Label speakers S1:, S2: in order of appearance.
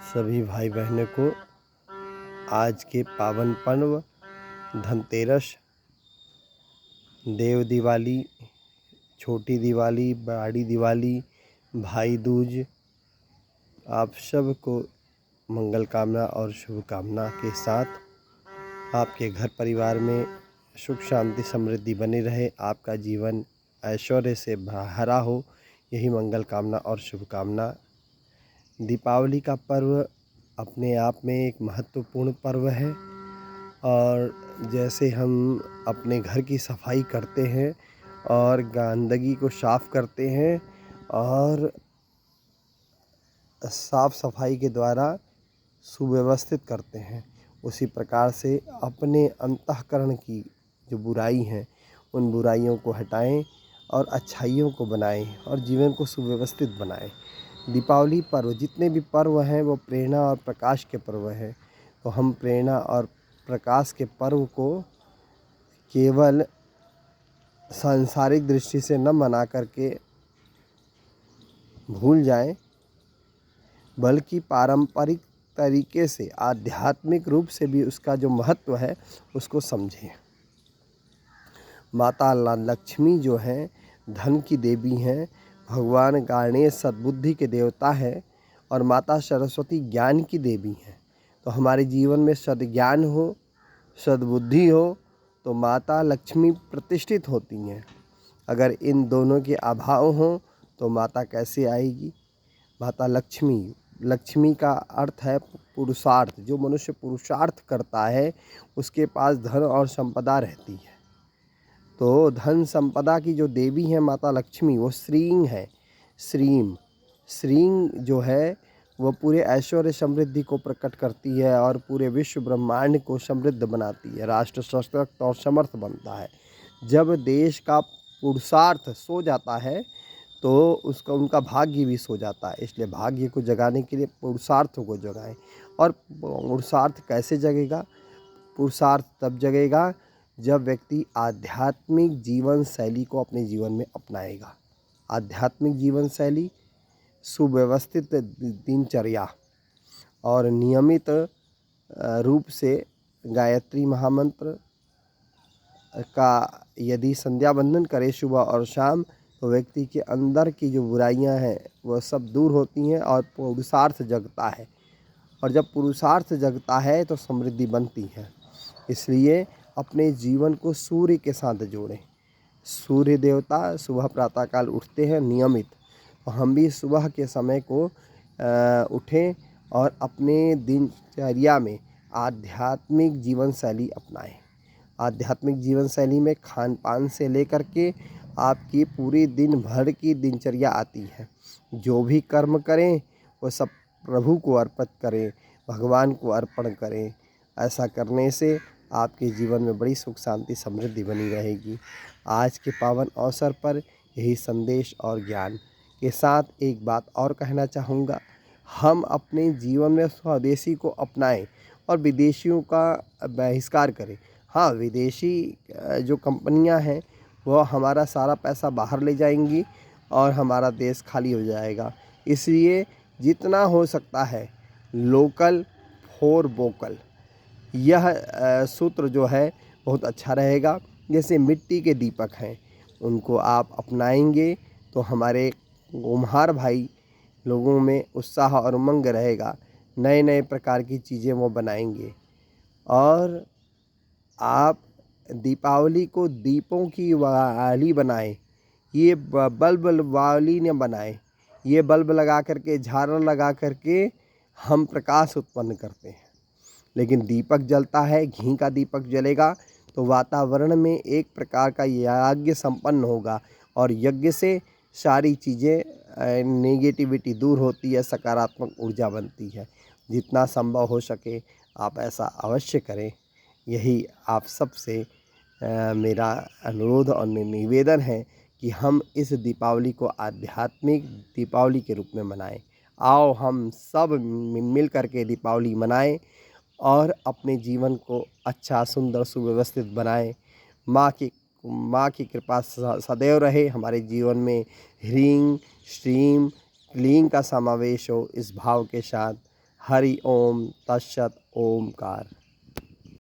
S1: सभी भाई बहनों को आज के पावन पर्व धनतेरस, देव दिवाली, छोटी दिवाली, बड़ी दिवाली, भाई दूज, आप सबको मंगल कामना और शुभकामना के साथ आपके घर परिवार में सुख शांति समृद्धि बनी रहे, आपका जीवन ऐश्वर्य से भरा हो, यही मंगल कामना और शुभकामना। दीपावली का पर्व अपने आप में एक महत्वपूर्ण पर्व है और जैसे हम अपने घर की सफाई करते हैं और गंदगी को साफ़ करते हैं और साफ़ सफाई के द्वारा सुव्यवस्थित करते हैं, उसी प्रकार से अपने अंतःकरण की जो बुराई हैं उन बुराइयों को हटाएं और अच्छाइयों को बनाएं और जीवन को सुव्यवस्थित बनाएं। दीपावली पर्व, जितने भी पर्व हैं वो प्रेरणा और प्रकाश के पर्व हैं, तो हम प्रेरणा और प्रकाश के पर्व को केवल सांसारिक दृष्टि से न मना करके भूल जाएं, बल्कि पारंपरिक तरीके से आध्यात्मिक रूप से भी उसका जो महत्व है उसको समझें। माता लक्ष्मी जो हैं धन की देवी हैं, भगवान गणेश सद्बुद्धि के देवता हैं और माता सरस्वती ज्ञान की देवी हैं। तो हमारे जीवन में सद्ज्ञान हो, सद्बुद्धि हो तो माता लक्ष्मी प्रतिष्ठित होती हैं। अगर इन दोनों के अभाव हो तो माता कैसे आएगी? माता लक्ष्मी, लक्ष्मी का अर्थ है पुरुषार्थ। जो मनुष्य पुरुषार्थ करता है उसके पास धन और संपदा रहती है। तो धन संपदा की जो देवी है माता लक्ष्मी, वो श्रीं है। श्रीं जो है वो पूरे ऐश्वर्य समृद्धि को प्रकट करती है और पूरे विश्व ब्रह्मांड को समृद्ध बनाती है, राष्ट्र सशक्त और समर्थ बनता है। जब देश का पुरुषार्थ सो जाता है तो उसका उनका भाग्य भी सो जाता है, इसलिए भाग्य को जगाने के लिए पुरुषार्थ को जगाएं। और पुरुषार्थ कैसे जगेगा? पुरुषार्थ तब जगेगा जब व्यक्ति आध्यात्मिक जीवन शैली को अपने जीवन में अपनाएगा। आध्यात्मिक जीवन शैली, सुव्यवस्थित दिनचर्या और नियमित रूप से गायत्री महामंत्र का यदि संध्या वंदन करे सुबह और शाम, तो व्यक्ति के अंदर की जो बुराइयां हैं वह सब दूर होती हैं और पुरुषार्थ जगता है। और जब पुरुषार्थ जगता है तो समृद्धि बनती है। इसलिए अपने जीवन को सूर्य के साथ जोड़ें। सूर्य देवता सुबह प्रातःकाल उठते हैं नियमित, तो हम भी सुबह के समय को उठें और अपने दिनचर्या में आध्यात्मिक जीवन शैली अपनाएं। आध्यात्मिक जीवन शैली में खान पान से लेकर के आपकी पूरी दिन भर की दिनचर्या आती है। जो भी कर्म करें वो सब प्रभु को अर्पित करें, भगवान को अर्पण करें। ऐसा करने से आपके जीवन में बड़ी सुख शांति समृद्धि बनी रहेगी। आज के पावन अवसर पर यही संदेश और ज्ञान के साथ एक बात और कहना चाहूँगा, हम अपने जीवन में स्वदेशी को अपनाएं और विदेशियों का बहिष्कार करें। हाँ, विदेशी जो कंपनियां हैं वो हमारा सारा पैसा बाहर ले जाएंगी और हमारा देश खाली हो जाएगा। इसलिए जितना हो सकता है लोकल फॉर वोकल, यह सूत्र जो है बहुत अच्छा रहेगा। जैसे मिट्टी के दीपक हैं, उनको आप अपनाएंगे तो हमारे कुम्हार भाई लोगों में उत्साह और उमंग रहेगा। नए नए प्रकार की चीज़ें वो बनाएंगे। और आप दीपावली को दीपों की वाली बनाएं, ये बल्ब वाली न बनाएं। ये बल्ब लगा करके, झालर लगा करके हम प्रकाश उत्पन्न करते हैं, लेकिन दीपक जलता है, घी का दीपक जलेगा तो वातावरण में एक प्रकार का यज्ञ संपन्न होगा और यज्ञ से सारी चीज़ें नेगेटिविटी दूर होती है, सकारात्मक ऊर्जा बनती है। जितना संभव हो सके आप ऐसा अवश्य करें। यही आप सब से मेरा अनुरोध और निवेदन है कि हम इस दीपावली को आध्यात्मिक दीपावली के रूप में मनाएं। आओ हम सब मिल कर के दीपावली मनाएं और अपने जीवन को अच्छा, सुंदर, सुव्यवस्थित बनाएं। माँ की कृपा सदैव रहे हमारे जीवन में। ह्रीं श्रीं क्लीं का समावेश हो, इस भाव के साथ हरि ओम तत्सत ओमकार।